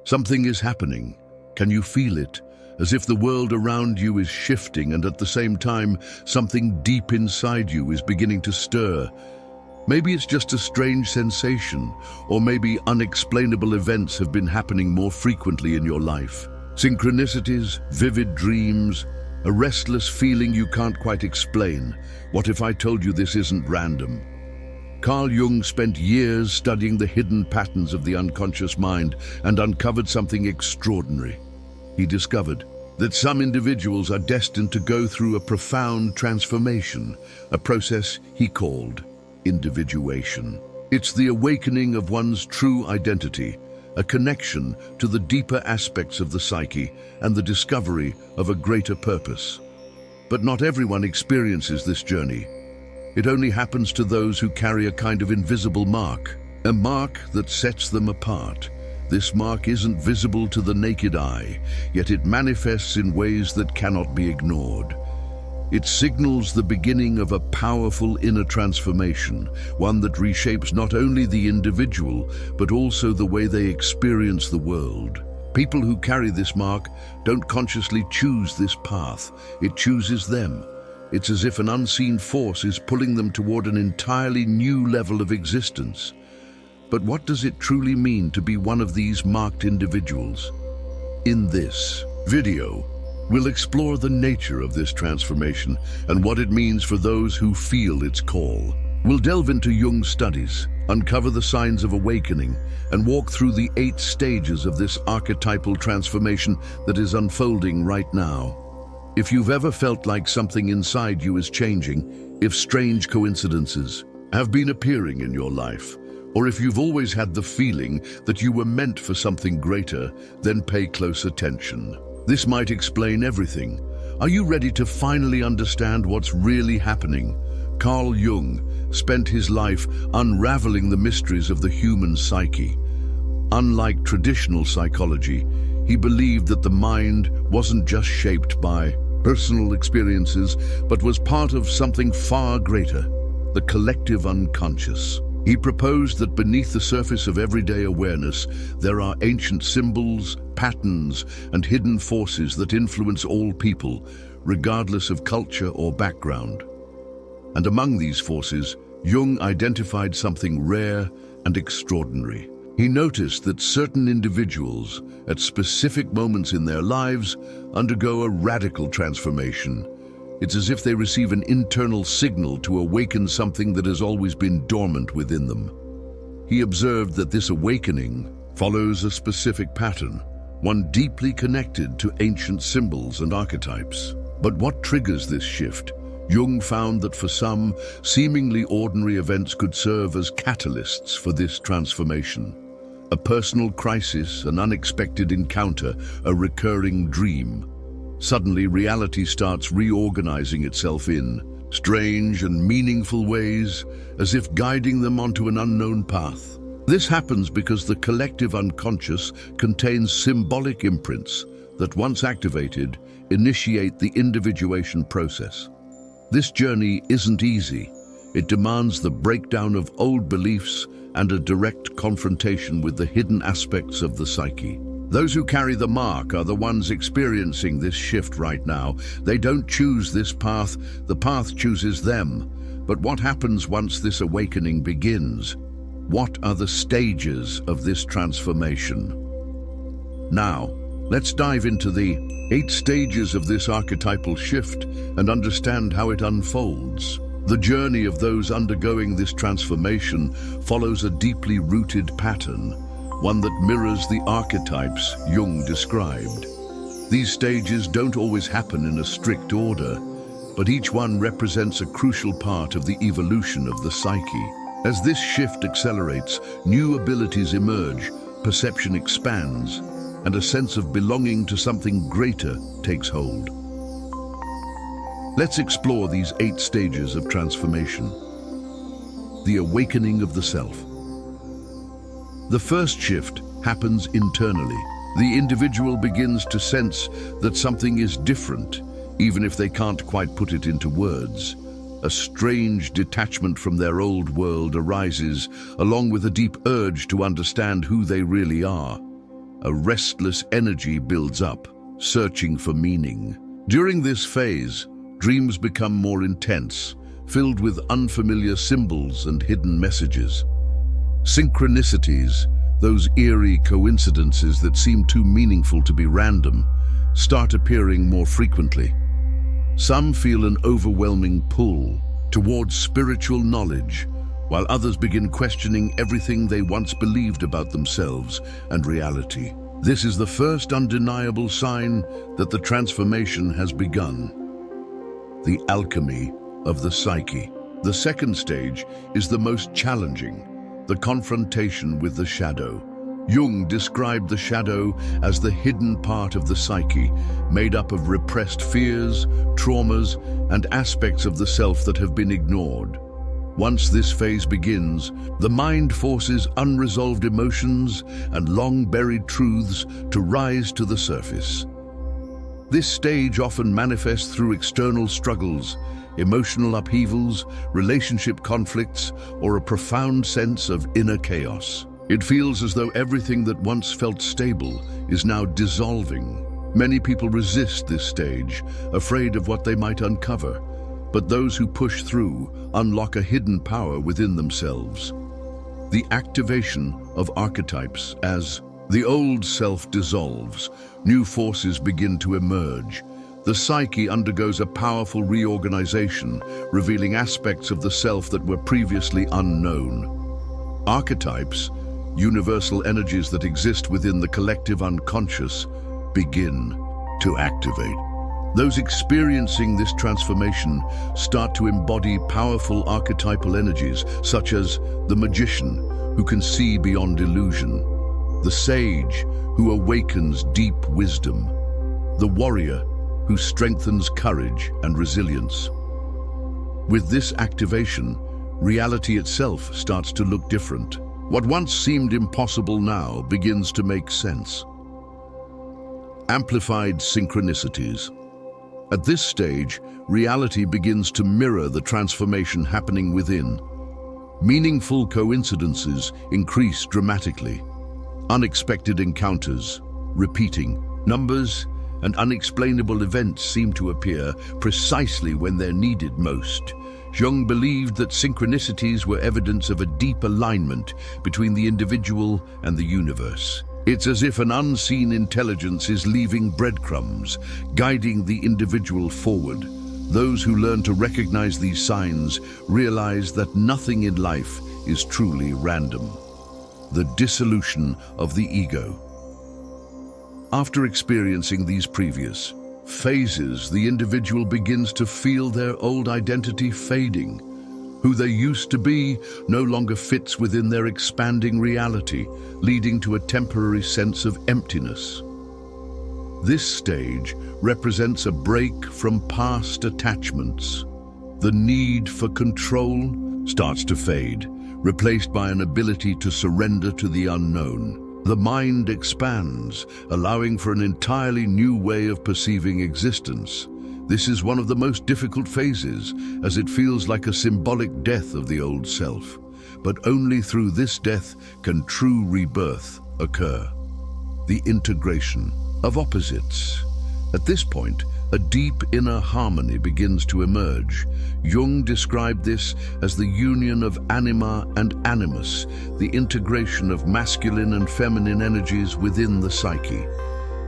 Something is happening. Can you feel it? As if the world around you is shifting, and at the same time, something deep inside you is beginning to stir. Maybe it's just a strange sensation, or maybe unexplainable events have been happening more frequently in your life. Synchronicities, vivid dreams, a restless feeling you can't quite explain. What if I told you this isn't random? Carl Jung spent years studying the hidden patterns of the unconscious mind and uncovered something extraordinary. He discovered that some individuals are destined to go through a profound transformation, a process he called individuation. It's the awakening of one's true identity, a connection to the deeper aspects of the psyche and the discovery of a greater purpose. But not everyone experiences this journey. It only happens to those who carry a kind of invisible mark, a mark that sets them apart. This mark isn't visible to the naked eye, yet it manifests in ways that cannot be ignored. It signals the beginning of a powerful inner transformation, one that reshapes not only the individual, but also the way they experience the world. People who carry this mark don't consciously choose this path, it chooses them. It's as if an unseen force is pulling them toward an entirely new level of existence. But what does it truly mean to be one of these marked individuals? In this video, we'll explore the nature of this transformation and what it means for those who feel its call. We'll delve into Jung's studies, uncover the signs of awakening, and walk through the 8 stages of this archetypal transformation that is unfolding right now. If you've ever felt like something inside you is changing, if strange coincidences have been appearing in your life, or if you've always had the feeling that you were meant for something greater, then pay close attention. This might explain everything. Are you ready to finally understand what's really happening? Carl Jung spent his life unraveling the mysteries of the human psyche. Unlike traditional psychology, he believed that the mind wasn't just shaped by personal experiences, but was part of something far greater, the collective unconscious. He proposed that beneath the surface of everyday awareness, there are ancient symbols, patterns, and hidden forces that influence all people, regardless of culture or background. And among these forces, Jung identified something rare and extraordinary. He noticed that certain individuals, at specific moments in their lives, undergo a radical transformation. It's as if they receive an internal signal to awaken something that has always been dormant within them. He observed that this awakening follows a specific pattern, one deeply connected to ancient symbols and archetypes. But what triggers this shift? Jung found that for some, seemingly ordinary events could serve as catalysts for this transformation. A personal crisis, an unexpected encounter, a recurring dream. Suddenly, reality starts reorganizing itself in strange and meaningful ways, as if guiding them onto an unknown path. This happens because the collective unconscious contains symbolic imprints that, once activated, initiate the individuation process. This journey isn't easy. It demands the breakdown of old beliefs and a direct confrontation with the hidden aspects of the psyche. Those who carry the mark are the ones experiencing this shift right now. They don't choose this path, the path chooses them. But what happens once this awakening begins? What are the stages of this transformation? Now, let's dive into the 8 stages of this archetypal shift and understand how it unfolds. The journey of those undergoing this transformation follows a deeply rooted pattern, one that mirrors the archetypes Jung described. These stages don't always happen in a strict order, but each one represents a crucial part of the evolution of the psyche. As this shift accelerates, new abilities emerge, perception expands, and a sense of belonging to something greater takes hold. Let's explore these 8 stages of transformation. The awakening of the self. The first shift happens internally. The individual begins to sense that something is different, even if they can't quite put it into words. A strange detachment from their old world arises, along with a deep urge to understand who they really are. a restless energy builds up, searching for meaning. During this phase, dreams become more intense, filled with unfamiliar symbols and hidden messages. Synchronicities, those eerie coincidences that seem too meaningful to be random, start appearing more frequently. Some feel an overwhelming pull towards spiritual knowledge, while others begin questioning everything they once believed about themselves and reality. This is the first undeniable sign that the transformation has begun. The alchemy of the psyche. The second stage is the most challenging, the confrontation with the shadow. Jung described the shadow as the hidden part of the psyche, made up of repressed fears, traumas, and aspects of the self that have been ignored. Once this phase begins, the mind forces unresolved emotions and long-buried truths to rise to the surface. This stage often manifests through external struggles, emotional upheavals, relationship conflicts, or a profound sense of inner chaos. It feels as though everything that once felt stable is now dissolving. Many people resist this stage, afraid of what they might uncover. But those who push through unlock a hidden power within themselves. The activation of archetypes. As the old self dissolves, new forces begin to emerge. The psyche undergoes a powerful reorganization, revealing aspects of the self that were previously unknown. Archetypes, universal energies that exist within the collective unconscious, begin to activate. Those experiencing this transformation start to embody powerful archetypal energies, such as the magician, who can see beyond illusion, the sage, who awakens deep wisdom, the warrior, who strengthens courage and resilience. With this activation, reality itself starts to look different. What once seemed impossible now begins to make sense. Amplified synchronicities. At this stage, reality begins to mirror the transformation happening within. Meaningful coincidences increase dramatically. Unexpected encounters, repeating numbers, and unexplainable events seem to appear precisely when they're needed most. Jung believed that synchronicities were evidence of a deep alignment between the individual and the universe. It's as if an unseen intelligence is leaving breadcrumbs, guiding the individual forward. Those who learn to recognize these signs realize that nothing in life is truly random. The dissolution of the ego. After experiencing these previous phases, the individual begins to feel their old identity fading. Who they used to be no longer fits within their expanding reality, leading to a temporary sense of emptiness. This stage represents a break from past attachments. The need for control starts to fade, replaced by an ability to surrender to the unknown. The mind expands, allowing for an entirely new way of perceiving existence. This is one of the most difficult phases, as it feels like a symbolic death of the old self. But only through this death can true rebirth occur. The integration of opposites. At this point, a deep inner harmony begins to emerge. Jung described this as the union of anima and animus, the integration of masculine and feminine energies within the psyche.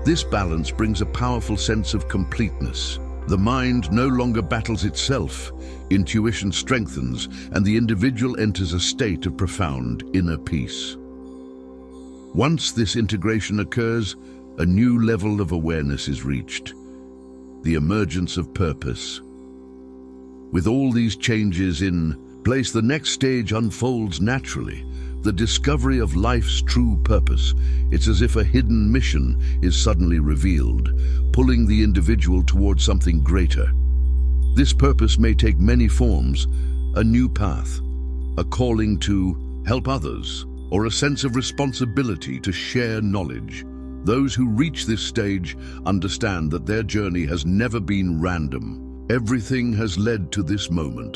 This balance brings a powerful sense of completeness. The mind no longer battles itself, intuition strengthens, and the individual enters a state of profound inner peace. Once this integration occurs, a new level of awareness is reached, the emergence of purpose. With all these changes in place, the next stage unfolds naturally, the discovery of life's true purpose. It's as if a hidden mission is suddenly revealed, pulling the individual towards something greater. This purpose may take many forms: a new path, a calling to help others, or a sense of responsibility to share knowledge. Those who reach this stage understand that their journey has never been random. Everything has led to this moment,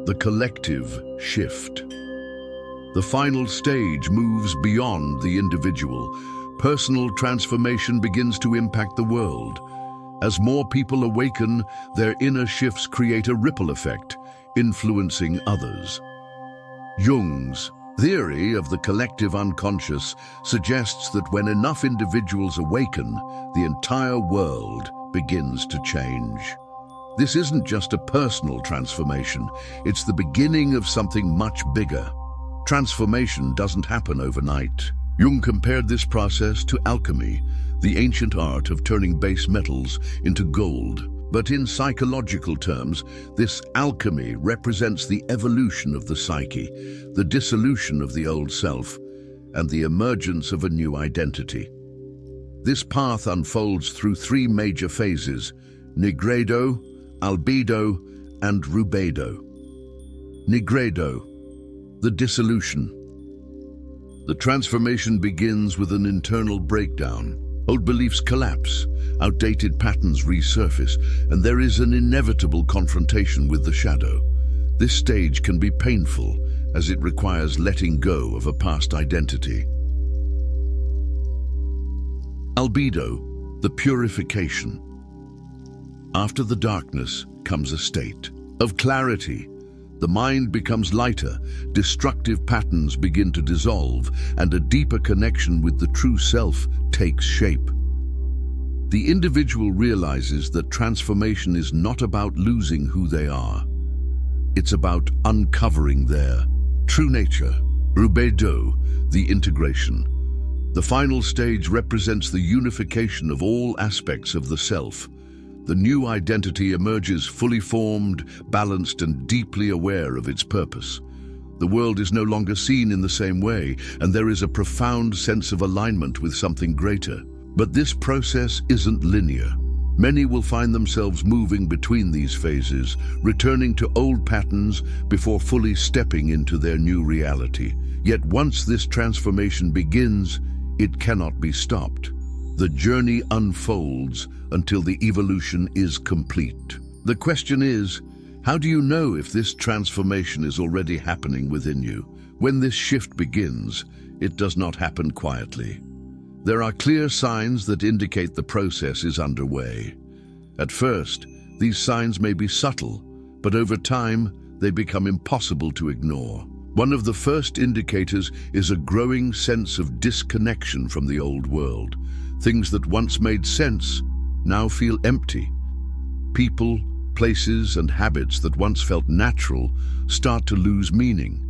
the collective shift. The final stage moves beyond the individual, personal transformation begins to impact the world. As more people awaken, their inner shifts create a ripple effect, influencing others. Jung's theory of the collective unconscious suggests that when enough individuals awaken, the entire world begins to change. This isn't just a personal transformation, it's the beginning of something much bigger. Transformation doesn't happen overnight. Jung compared this process to alchemy, the ancient art of turning base metals into gold. But in psychological terms, this alchemy represents the evolution of the psyche, the dissolution of the old self, and the emergence of a new identity. This path unfolds through three major phases: nigredo, albedo, and rubedo. Nigredo, the dissolution. The transformation begins with an internal breakdown. Old beliefs collapse, outdated patterns resurface, and there is an inevitable confrontation with the shadow. This stage can be painful, as it requires letting go of a past identity. Albedo, the purification. After the darkness comes a state of clarity. The mind becomes lighter, destructive patterns begin to dissolve, and a deeper connection with the true self takes shape. The individual realizes that transformation is not about losing who they are. It's about uncovering their true nature. Rubedo, the integration. The final stage represents the unification of all aspects of the self. The new identity emerges fully formed, balanced, and deeply aware of its purpose. The world is no longer seen in the same way, and there is a profound sense of alignment with something greater. But this process isn't linear. Many will find themselves moving between these phases, returning to old patterns before fully stepping into their new reality. Yet once this transformation begins, it cannot be stopped. The journey unfolds until the evolution is complete. The question is, how do you know if this transformation is already happening within you? When this shift begins, it does not happen quietly. There are clear signs that indicate the process is underway. At first, these signs may be subtle, but over time, they become impossible to ignore. One of the first indicators is a growing sense of disconnection from the old world. Things that once made sense now feel empty. People, places, and habits that once felt natural start to lose meaning.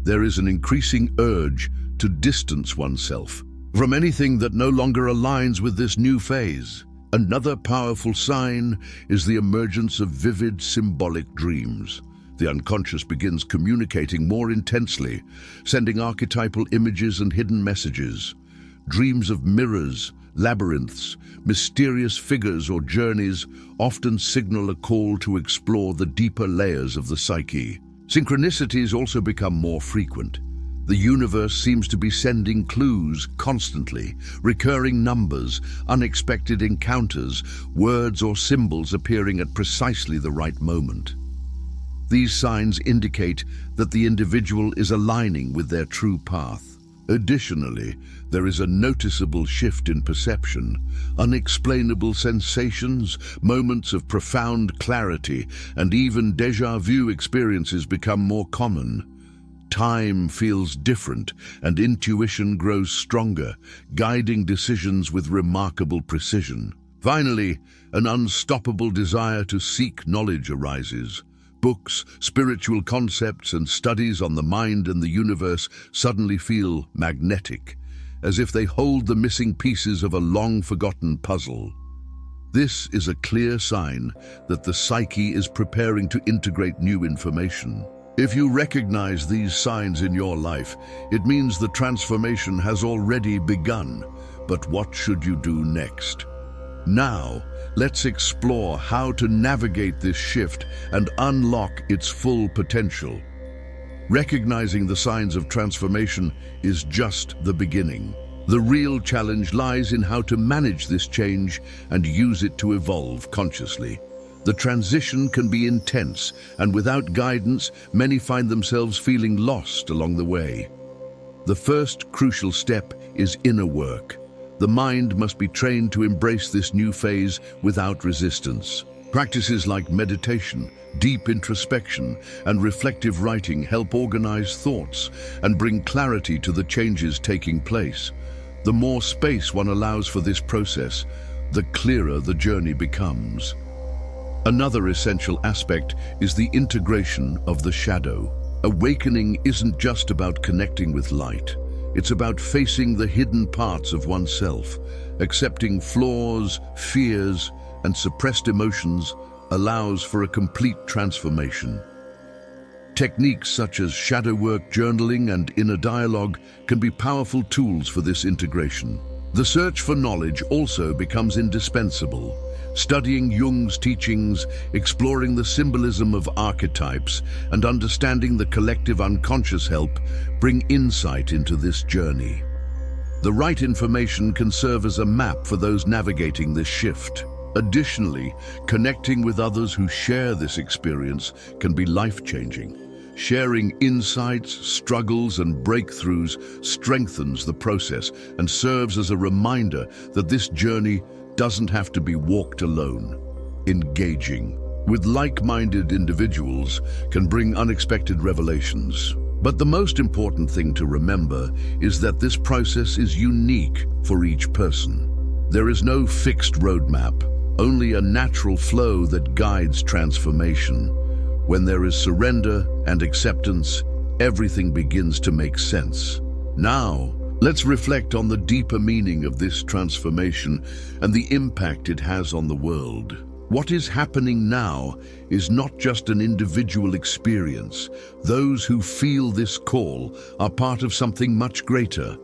There is an increasing urge to distance oneself from anything that no longer aligns with this new phase. Another powerful sign is the emergence of vivid symbolic dreams. The unconscious begins communicating more intensely, sending archetypal images and hidden messages. Dreams of mirrors, labyrinths, mysterious figures or journeys often signal a call to explore the deeper layers of the psyche. Synchronicities also become more frequent. The universe seems to be sending clues constantly, recurring numbers, unexpected encounters, words or symbols appearing at precisely the right moment. These signs indicate that the individual is aligning with their true path. Additionally, there is a noticeable shift in perception. Unexplainable sensations, moments of profound clarity, and even déjà vu experiences become more common. Time feels different, and intuition grows stronger, guiding decisions with remarkable precision. Finally, an unstoppable desire to seek knowledge arises. Books, spiritual concepts, and studies on the mind and the universe suddenly feel magnetic, as if they hold the missing pieces of a long-forgotten puzzle. This is a clear sign that the psyche is preparing to integrate new information. If you recognize these signs in your life, it means the transformation has already begun. But what should you do next? Now, let's explore how to navigate this shift and unlock its full potential. Recognizing the signs of transformation is just the beginning. The real challenge lies in how to manage this change and use it to evolve consciously. The transition can be intense, and without guidance, many find themselves feeling lost along the way. The first crucial step is inner work. The mind must be trained to embrace this new phase without resistance. Practices like meditation, deep introspection, and reflective writing help organize thoughts and bring clarity to the changes taking place. The more space one allows for this process, the clearer the journey becomes. Another essential aspect is the integration of the shadow. Awakening isn't just about connecting with light. It's about facing the hidden parts of oneself. Accepting flaws, fears, and suppressed emotions allows for a complete transformation. Techniques such as shadow work, journaling, and inner dialogue can be powerful tools for this integration. The search for knowledge also becomes indispensable. Studying Jung's teachings, exploring the symbolism of archetypes, and understanding the collective unconscious help bring insight into this journey. The right information can serve as a map for those navigating this shift. Additionally, connecting with others who share this experience can be life-changing. Sharing insights, struggles, and breakthroughs strengthens the process and serves as a reminder that this journey doesn't have to be walked alone. Engaging with like-minded individuals can bring unexpected revelations. But the most important thing to remember is that this process is unique for each person. There is no fixed roadmap, only a natural flow that guides transformation. When there is surrender and acceptance, everything begins to make sense. Now, let's reflect on the deeper meaning of this transformation and the impact it has on the world. What is happening now is not just an individual experience. Those who feel this call are part of something much greater.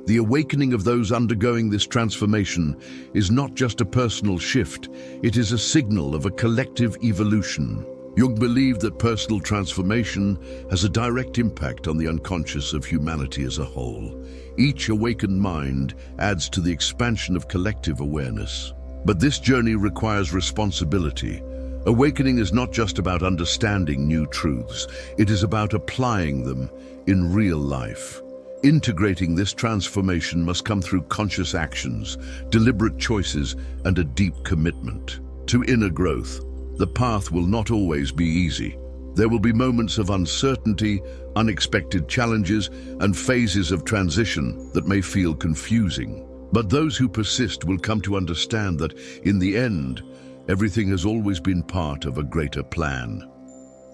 The awakening of those undergoing this transformation is not just a personal shift, it is a signal of a collective evolution. Jung believed that personal transformation has a direct impact on the unconscious of humanity as a whole. Each awakened mind adds to the expansion of collective awareness. But this journey requires responsibility. Awakening is not just about understanding new truths, it is about applying them in real life. Integrating this transformation must come through conscious actions, deliberate choices, and a deep commitment to inner growth. The path will not always be easy. There will be moments of uncertainty, unexpected challenges, and phases of transition that may feel confusing. But those who persist will come to understand that, in the end, everything has always been part of a greater plan.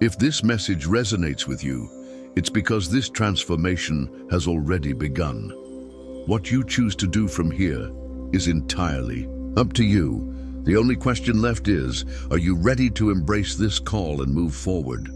If this message resonates with you, it's because this transformation has already begun. What you choose to do from here is entirely up to you. The only question left is, are you ready to embrace this call and move forward?